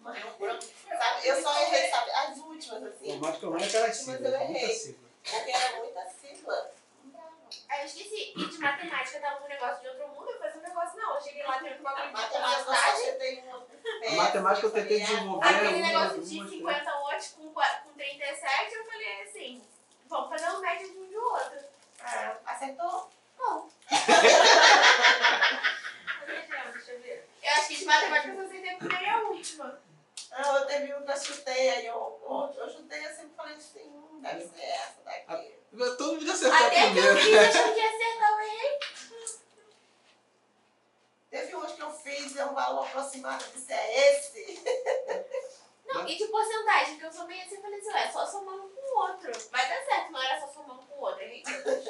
Sabe? Eu só errei, sabe? As últimas, assim. Matemática é aquela sigla, eu errei. muita sigla. Porque era muita sigla. Aí eu esqueci. E de matemática tava um negócio de outro mundo, eu fazia um negócio não. Eu cheguei lá, tem um bagulho de Matemática, porcentagem. você tem uma... A matemática eu tentei desenvolver. Aquele negócio de 50 watts com 37, eu falei assim, vamos fazer uma média de um do outro. Acertou? Não. Deixa eu ver. Eu acho que de matemática eu acertei por meio a última. Não, eu teve um que eu chutei, aí eu chutei assim, falei assim, deve ser essa daqui. Todo mundo acertou Até primeiro. que eu fiz, achando que ia acertar, eu errei. Teve uns que eu fiz, um valor aproximado, eu disse, é esse? Não, e de porcentagem, que eu somei assim, eu falei assim, é só somar um com o outro. Vai dar certo, não era só somar um com o outro, errei todos.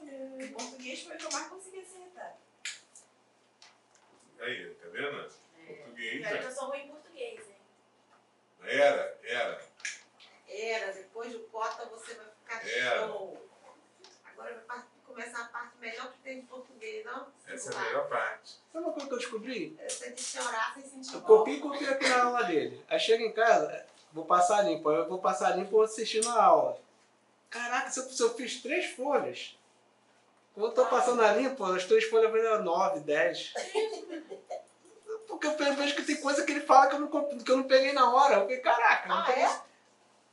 O português foi o que eu mais consegui acertar. Aí, tá vendo? Português. Olha que eu sou ruim em português, hein? Era. Era, depois do cota você vai ficar Era. show. Agora vai começar a parte melhor que tem de português, não? Essa é a melhor parte. Sabe uma coisa que eu descobri? Você tem que chorar sem sentir Eu dor. copiei aqui na aula dele. Aí chega em casa, vou passar limpo. Aí eu vou passar limpo assistindo a aula. Caraca, se eu fiz 3 folhas. Quando eu tô passando a limpo, as 3 folhas vão 9, 10. Porque eu vejo que tem coisa que ele fala que eu não peguei na hora. Eu falei, caraca. Não peguei.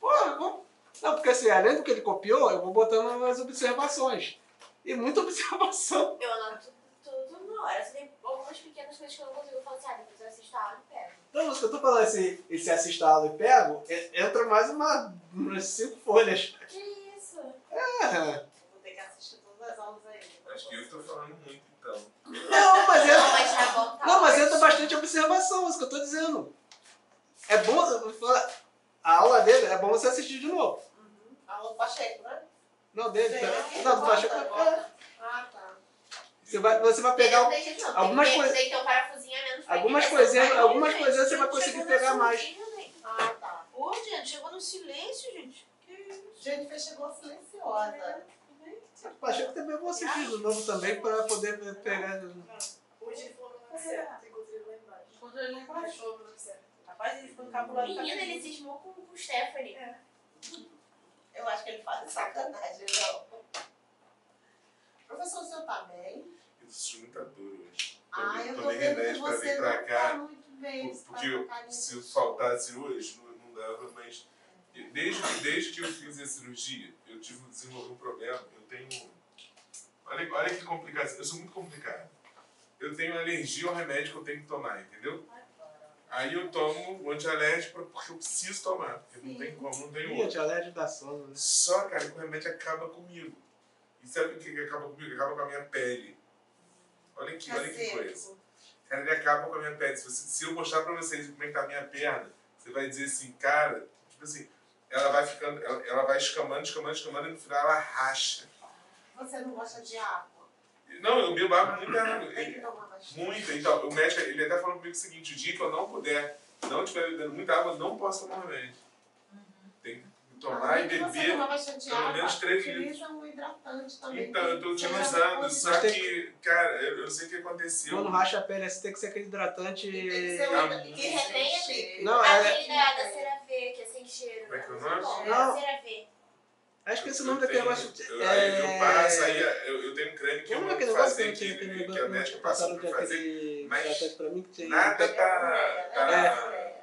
Pô, eu vou... Não, porque assim, além do que ele copiou, eu vou botando as observações. E muita observação. Eu anoto tudo na hora. Você tem algumas pequenas coisas que eu não consigo, eu falo assim, depois eu assisto a aula e pego. Então, eu tô falando esse assista a aula e pego, entra mais umas 5 folhas. Que isso? É. Vou ter que assistir todas as aulas aí. Acho que eu tô falando muito, então. Não, mas Não, mas tá bom, tá Não, mas ótimo. entra bastante observação, é isso que eu tô dizendo. É bom, eu vou falar, a aula dele é bom você assistir de novo. Aula do Pacheco, né? Não, dele. Sim. Não, do Pacheco. Ah, tá. Você vai pegar Não tem jeito não. algumas Tem coisas. que ter um parafusinho a menos pra Algumas entender. coisinhas, Vai algumas gente. coisinhas você vai conseguir Chegou pegar no mais. finalzinho, né? Ah, tá. Pô, gente, chegou no silêncio, gente. Que isso? Jennifer chegou silenciosa. O Pacheco também eu vou assistir de novo também para poder pegar. Hoje ele falou que não certo. Encontrei ele lá embaixo. Encontrei ele lá embaixo. Falou que não certo. Rapaz, ele ficou encabulado. Menina, ele cismou com o Stephanie. É. Eu acho que ele faz sacanagem, não. Professor, o senhor tá bem? Eu senti muita dor hoje. Eu tô Tomei vendo que remédio pra você vir pra não cá. tá muito bem. você tá Porque com carinho se de- eu faltasse hoje, não dava, mas desde que eu fiz a cirurgia, eu desenvolvi um problema. Eu tenho. Olha que complicação. Eu sou muito complicado. Eu tenho alergia ao remédio que eu tenho que tomar, entendeu? Aí eu tomo o antialérgico porque eu preciso tomar, porque não tem como, não tem Ih, outro. antialérgico da sono, né? Só, cara, que o remédio acaba comigo. E sabe o que acaba comigo? Acaba com a minha pele. Olha que coisa. Cara, ele acaba com a minha pele. Se eu mostrar pra vocês como é que tá a minha perna, você vai dizer assim, cara, tipo assim, ela vai ficando, ela vai escamando e no final ela racha. Você não gosta de água? Não, eu bebo água muita água. Tem que tomar bastante. Muito. Então, o médico, ele até falou comigo o seguinte, o dia que eu não puder, não estiver bebendo muita água, eu não posso tomar remédio. Tem que tomar e Além de você beber tomar bastante pelo água, menos 3 utiliza um hidratante também. Então, eu tô que seja utilizando, bom. só que, cara, eu não sei o que aconteceu. Quando racha a pele, você tem que ser aquele hidratante. Tem que ser Que retém cheiro. Não, aquele da cera V, que é sem cheiro. Como é que é o nome? Não. Cera V. Acho que esse nome daquele negócio. Aí eu passo, aí eu tenho um creme que eu Lembra vou aquele negócio fazer, que tinha aquele que a negócio médica que passou passaram pra de fazer, aquele mas hidratante pra mim? Que tem, nada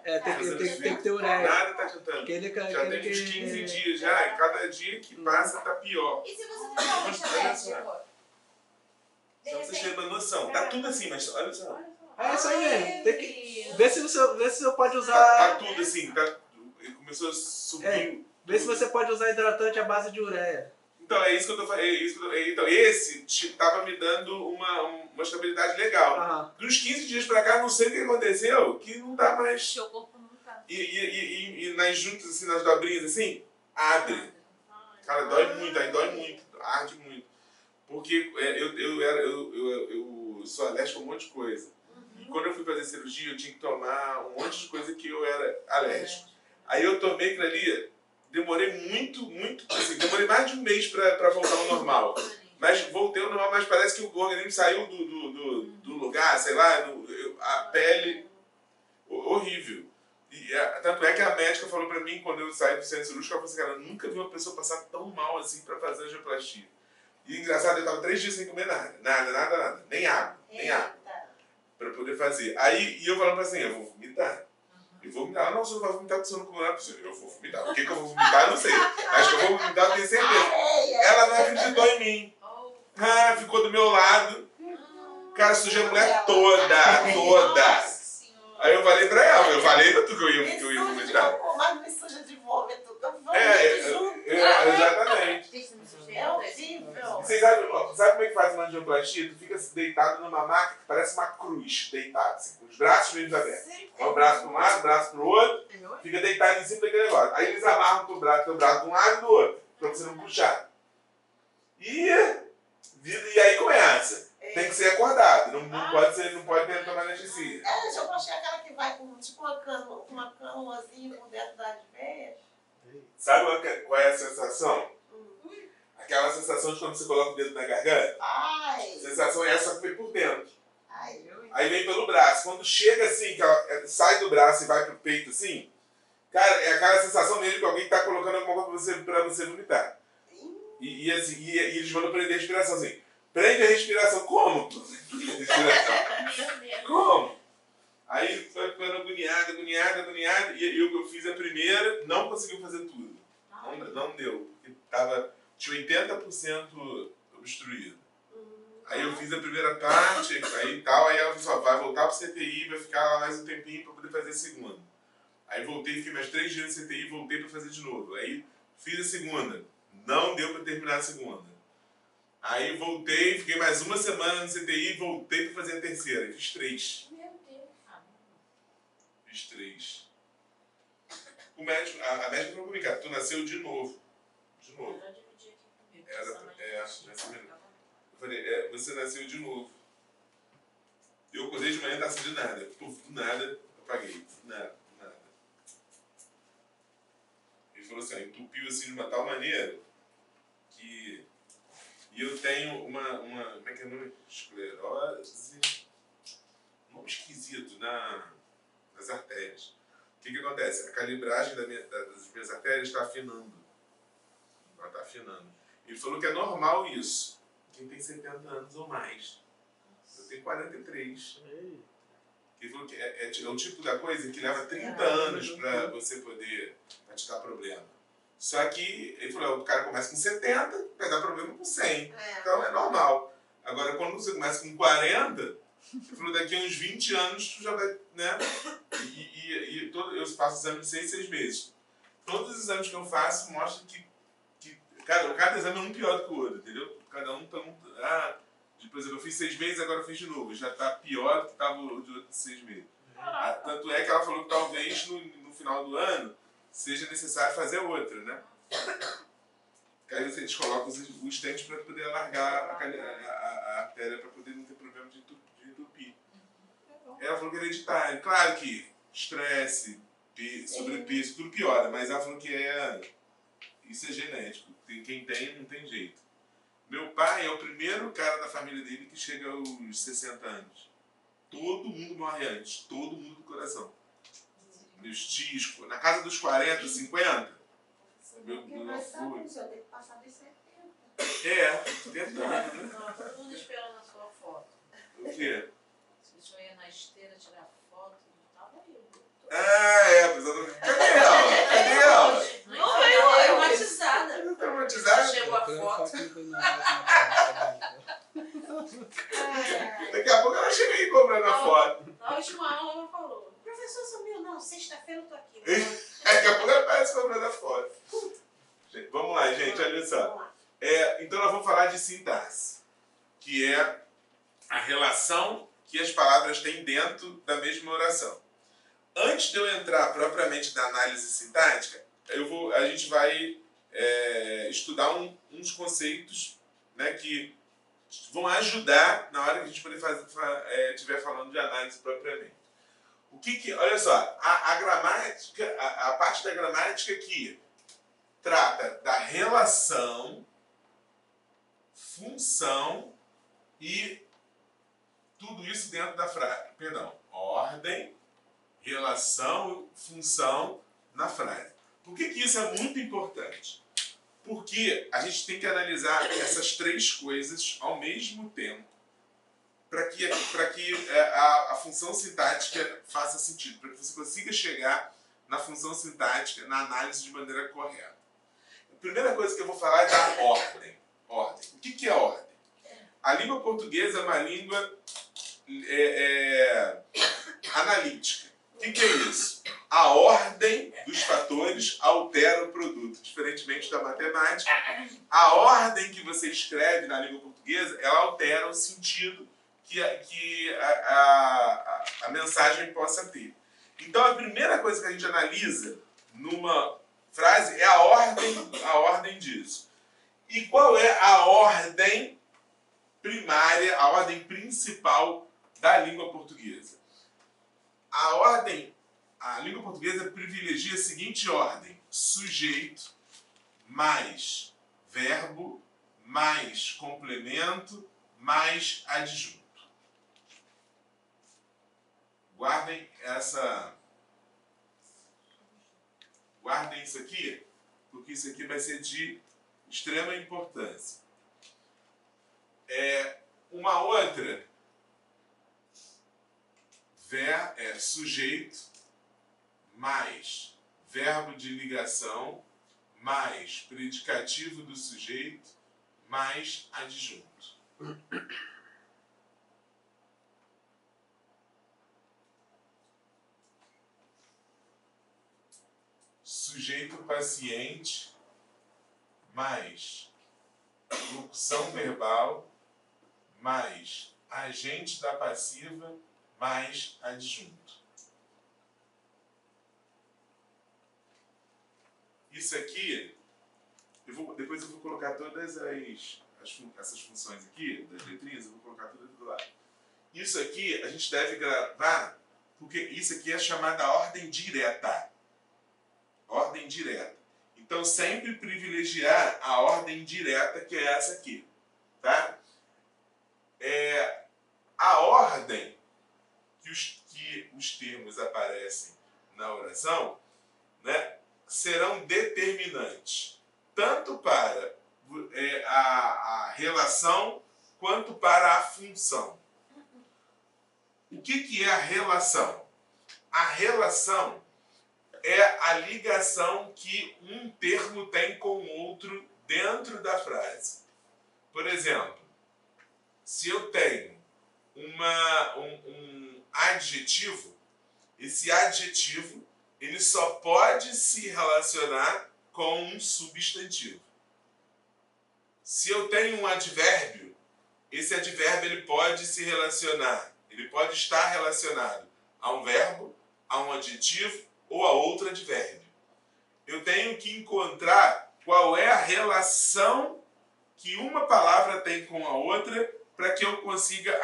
tem que ter ureia. Nada tá adiantando. Aquele, Já tem uns 15 dias já, e cada dia que passa tá pior. E se você tomar um antialérgico? De Só pra vocês repente. terem uma noção. Tá tudo assim, mas olha só. É isso aí mesmo. Tem que ver se você pode Tá usar. tudo assim, tá, começou a subir. Ver se você pode usar hidratante à base de ureia. Então, é isso que eu tô falando. Então, esse tava me dando uma estabilidade legal. Aham. Dos 15 dias pra cá, não sei o que aconteceu, que não dá mais. Seu corpo não tá. E nas juntas, assim, nas dobrinhas, assim, abre. Cara, dói muito, aí dói muito, arde muito. Porque eu sou alérgico a um monte de coisa. E quando eu fui fazer cirurgia, eu tinha que tomar um monte de coisa que eu era alérgico. Aí eu tomei aquilo ali, demorei muito, assim, demorei mais de um mês pra voltar ao normal. Mas voltei ao normal, mas parece que o organismo saiu do lugar, sei lá, a pele Tanto é que a médica falou pra mim, quando eu saí do centro cirúrgico, ela falou assim, cara, eu nunca vi uma pessoa passar tão mal assim pra fazer angioplastia. E engraçado, eu tava 3 dias sem comer nada. Nada. Nem água. Pra poder fazer. Aí, e eu falando assim, eu vou vomitar. Eu vou vomitar. Não, você não vai vomitar porque você não comeu nada. Eu vou vomitar. O que eu vou vomitar, eu não sei. Acho que eu vou vomitar, eu tenho certeza. Ela não acreditou em mim. Ah, ficou do meu lado. Cara, sujei a mulher toda. Aí eu falei pra ela, eu falei pra tu que eu ia vomitar. Mas me suja de vômito. Exatamente. É horrível. Você sabe como é que faz uma angioplastia? Tu fica deitado numa maca que parece uma cruz, deitado, assim, com os braços mesmo abertos. Vai o braço para um lado, o braço para o outro, fica deitado em cima daquele negócio. Aí eles amarram o teu braço de um lado e do outro, para você não puxar. E aí começa. Tem que ser acordado, não pode ter tomar anestesia. Eu achei aquela que vai com tipo uma cânulazinha por dentro das veias. Sabe qual é a sensação? Aquela sensação de quando você coloca o dedo na garganta? Ai. A sensação é essa que vem por dentro. Ai. Aí vem pelo braço. Quando chega assim, que ela sai do braço e vai pro peito assim, cara, é aquela sensação mesmo que alguém tá colocando alguma coisa pra você vomitar. E eles mandam prender a respiração assim. Prende a respiração. Como? Como? Aí foi ficando agoniada. E eu fiz a primeira, não conseguiu fazer tudo. Não deu. Porque tinha 80% obstruído. Aí eu fiz a primeira parte, aí ela falou, vai voltar pro CTI, vai ficar lá mais um tempinho para poder fazer a segunda. Aí voltei, fiquei mais 3 dias no CTI, voltei para fazer de novo. Aí fiz a segunda, não deu para terminar a segunda. Aí voltei, fiquei mais uma semana no CTI, voltei para fazer a terceira. Fiz 3. Meu Deus. Fiz 3. A médica falou comigo, cara, tu nasceu de novo. Eu já dividi aqui comigo. Eu falei, você nasceu de novo. Eu acordei de manhã, não tava sentindo nada. Puf, do nada, apaguei. Nada. Ele falou assim, entupiu assim de uma tal maneira que... E eu tenho uma como é que é o nome? Esclerose... Um nome esquisito nas artérias. O que acontece? A calibragem das minhas artérias está afinando. Ela está afinando. Ele falou que é normal isso. Quem tem 70 anos ou mais. Eu tenho 43. Ele falou que é o tipo da coisa que leva 30 anos para você poder te dar problema. Só que, ele falou, o cara começa com 70, vai dar problema com 100. Então é normal. Agora, quando você começa com 40, ele falou, daqui a uns 20 anos tu já vai, né? Eu faço exame de 6 meses. Todos os exames que eu faço mostram que cada exame é um pior do que o outro, entendeu? Cada um tá por exemplo, eu fiz 6 meses, agora eu fiz de novo. Já tá pior do que estava o de outros 6 meses. Tanto é que ela falou que talvez no final do ano seja necessário fazer outra, né? Porque aí eles colocam os dentes para poder alargar a artéria para poder não ter problema de entupir. Ela falou que é hereditário. Claro que estresse, sobrepeso, tudo piora, mas ela falou que isso é genético. Quem tem, não tem jeito. Meu pai é o primeiro cara da família dele que chega aos 60 anos. Todo mundo morre antes, todo mundo do coração. Meus tios, na casa dos 40, 50. Meu avô. Eu tenho que passar dos 70. Tentando, né? Todo mundo esperando a sua foto. O quê? Se o senhor ia na esteira tirar foto, não tava aí. Cadê ela? Não veio, traumatizada. Não tá traumatizada? Chegou a foto. Daqui a pouco ela chega aí comprando a foto. Na última aula ela falou, professor sumiu, não, sexta-feira eu tô aqui. Daqui a pouco ela aparece comprando a foto. Vamos lá, gente, olha só. Então nós vamos falar de sintaxe, que é a relação que as palavras têm dentro da mesma oração. Antes de eu entrar propriamente na análise sintática, a gente vai estudar uns conceitos, né, que vão ajudar na hora que a gente estiver falando de análise propriamente. Olha só, a gramática, a parte da gramática que trata da relação, função e tudo isso dentro da frase. Perdão, ordem, relação, função na frase. Por que isso é muito importante? Porque a gente tem que analisar essas três coisas ao mesmo tempo para que a função sintática faça sentido, para que você consiga chegar na função sintática, na análise de maneira correta. A primeira coisa que eu vou falar é da ordem. Ordem. O que é ordem? A língua portuguesa é uma língua analítica. O que é isso? A ordem dos fatores altera o produto. Diferentemente da matemática, a ordem que você escreve na língua portuguesa, ela altera o sentido que a mensagem possa ter. Então, a primeira coisa que a gente analisa numa frase é a ordem disso. E qual é a ordem primária, a ordem principal da língua portuguesa? A língua portuguesa privilegia a seguinte ordem: sujeito, mais verbo, mais complemento, mais adjunto. Guardem isso aqui, porque isso aqui vai ser de extrema importância. Uma outra é sujeito, mais verbo de ligação, mais predicativo do sujeito, mais adjunto. Sujeito paciente, mais locução verbal, mais agente da passiva, mais adjunto. Isso aqui, depois eu vou colocar todas essas funções aqui, das letrinhas, eu vou colocar tudo do lado. Isso aqui a gente deve gravar, porque isso aqui é chamada ordem direta. Ordem direta. Então, sempre privilegiar a ordem direta, que é essa aqui. Tá? A ordem que os termos aparecem na oração, né, serão determinantes, tanto para a relação quanto para a função. O que é a relação? A relação é a ligação que um termo tem com o outro dentro da frase. Por exemplo, se eu tenho um adjetivo, esse adjetivo ele só pode se relacionar com um substantivo. Se eu tenho um advérbio, esse advérbio ele pode se relacionar, ele pode estar relacionado a um verbo, a um adjetivo ou a outro advérbio. Eu tenho que encontrar qual é a relação que uma palavra tem com a outra para que eu consiga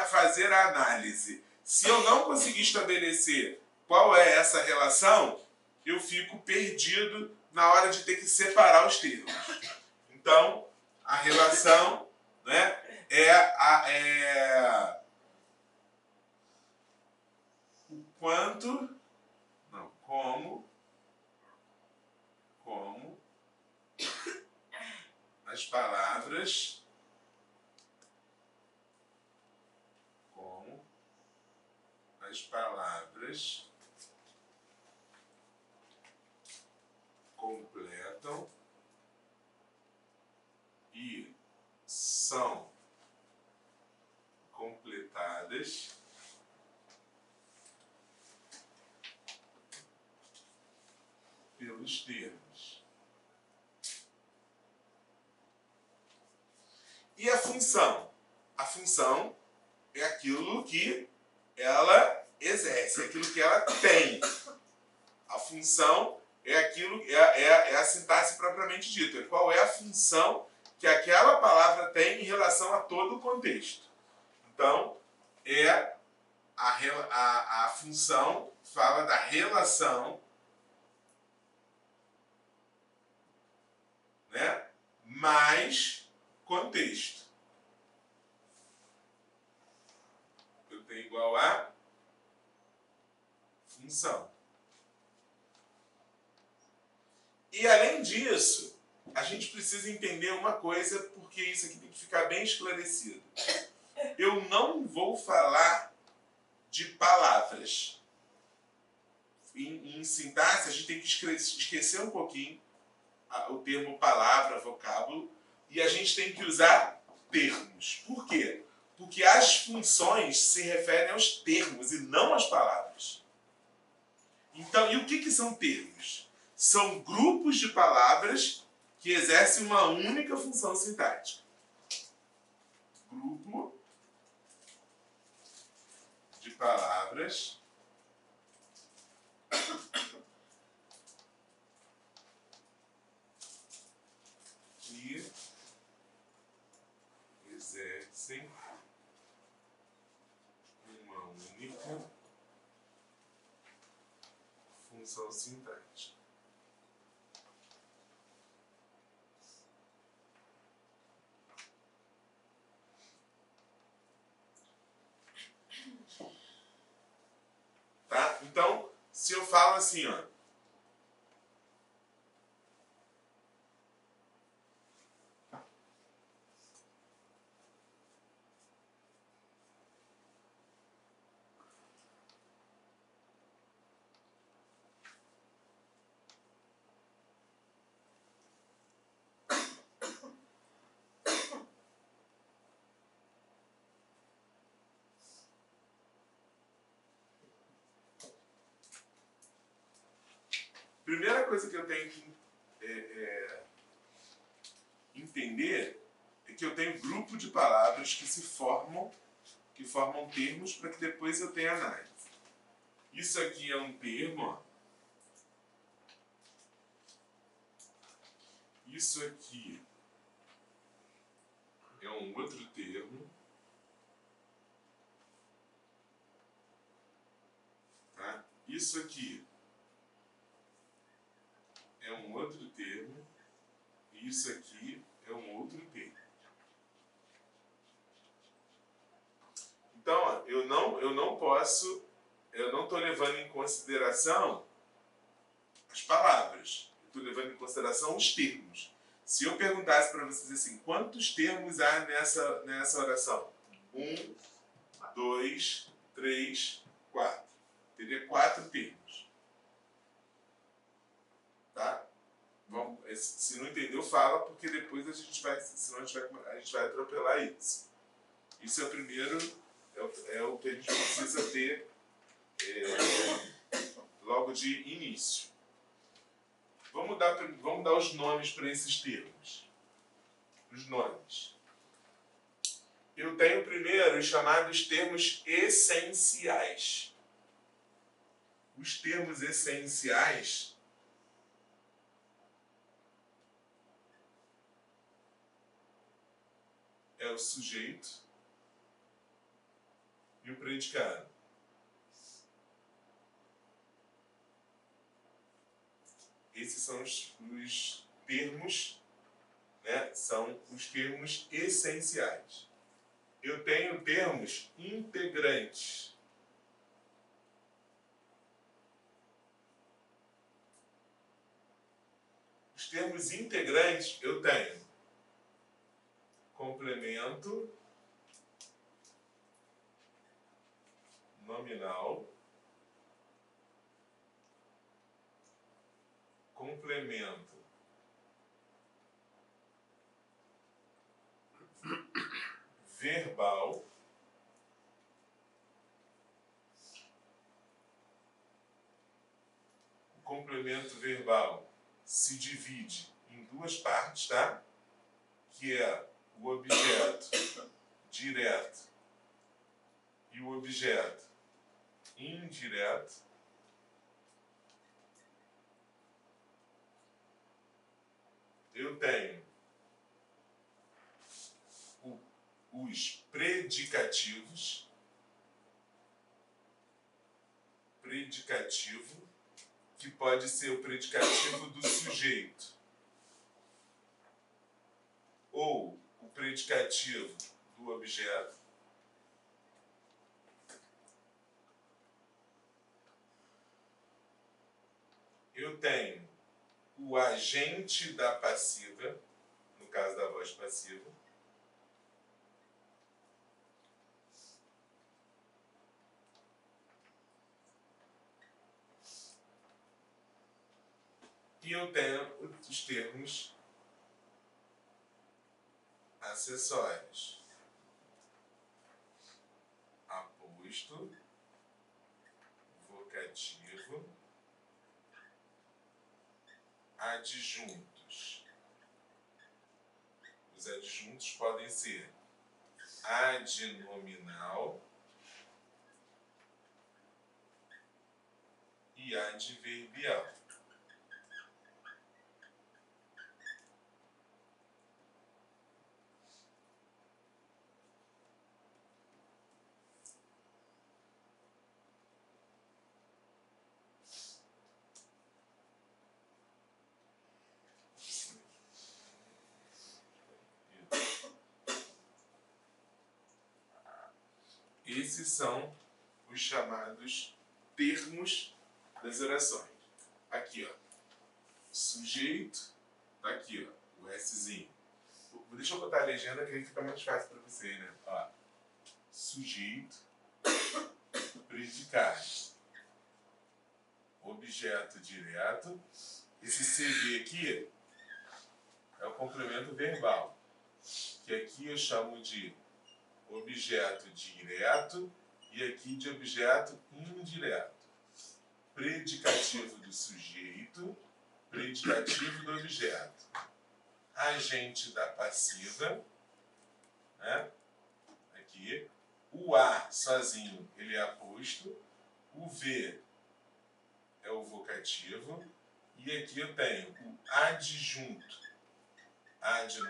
fazer a análise. Se eu não conseguir estabelecer qual é essa relação, eu fico perdido na hora de ter que separar os termos. Então, a relação, né, o quanto, não, como as palavras completam e são completadas pelos termos. E a função? A função é aquilo que ela exerce, é aquilo que ela tem. A função é aquilo, é a sintaxe propriamente dita. Qual é a função que aquela palavra tem em relação a todo o contexto. Então, a função fala da relação, né, mais contexto. Eu tenho igual a função. E além disso, a gente precisa entender uma coisa, porque isso aqui tem que ficar bem esclarecido. Eu não vou falar de palavras. Em sintaxe, a gente tem que esquecer um pouquinho o termo palavra, vocábulo, e a gente tem que usar termos. Por quê? Porque as funções se referem aos termos e não às palavras. Então, e o que são termos? São grupos de palavras que exercem uma única função sintática. Grupo de palavras que exercem uma única função sintática. Tá? Então, se eu falo assim, ó, primeira coisa que eu tenho que entender é que eu tenho grupo de palavras que formam termos para que depois eu tenha análise. Isso aqui é um termo, ó. Isso aqui é um outro termo. Tá? Isso aqui é um outro termo. E isso aqui é um outro termo. Então, ó, eu não estou levando em consideração as palavras. Eu estou levando em consideração os termos. Se eu perguntasse para vocês assim, quantos termos há nessa oração? 1, 2, 3, 4. Teria 4 termos. Tá? Bom, se não entendeu, fala, porque depois senão a gente vai atropelar isso. Isso é o primeiro, é o que a gente precisa ter logo de início. Vamos dar os nomes para esses termos. Os nomes. Eu tenho primeiro os chamados termos essenciais. Os termos essenciais é o sujeito e o predicado. Esses são os termos, né? São os termos essenciais. Eu tenho termos integrantes. Os termos integrantes eu tenho complemento, nominal, complemento verbal, o complemento verbal se divide em duas partes, tá? Que é o objeto direto e o objeto indireto. Eu tenho os predicativos. Predicativo, que pode ser o predicativo do sujeito ou o predicativo do objeto. eu tenho o agente da passiva, no caso da voz passiva, e eu tenho os termos acessórios. Aposto, vocativo, adjuntos. Os adjuntos podem ser adnominal e adverbial. Esses são os chamados termos das orações. Aqui, ó. Sujeito, tá aqui, ó, o Szinho. Deixa eu botar a legenda que aí fica mais fácil para você, né? Ó. Sujeito, predicado, objeto direto. Esse CV aqui é o complemento verbal, que aqui eu chamo de objeto direto e aqui de objeto indireto. Predicativo do sujeito, predicativo do objeto. Agente da passiva, né? Aqui. O A sozinho, ele é aposto. O V é o vocativo. E aqui eu tenho o adjunto.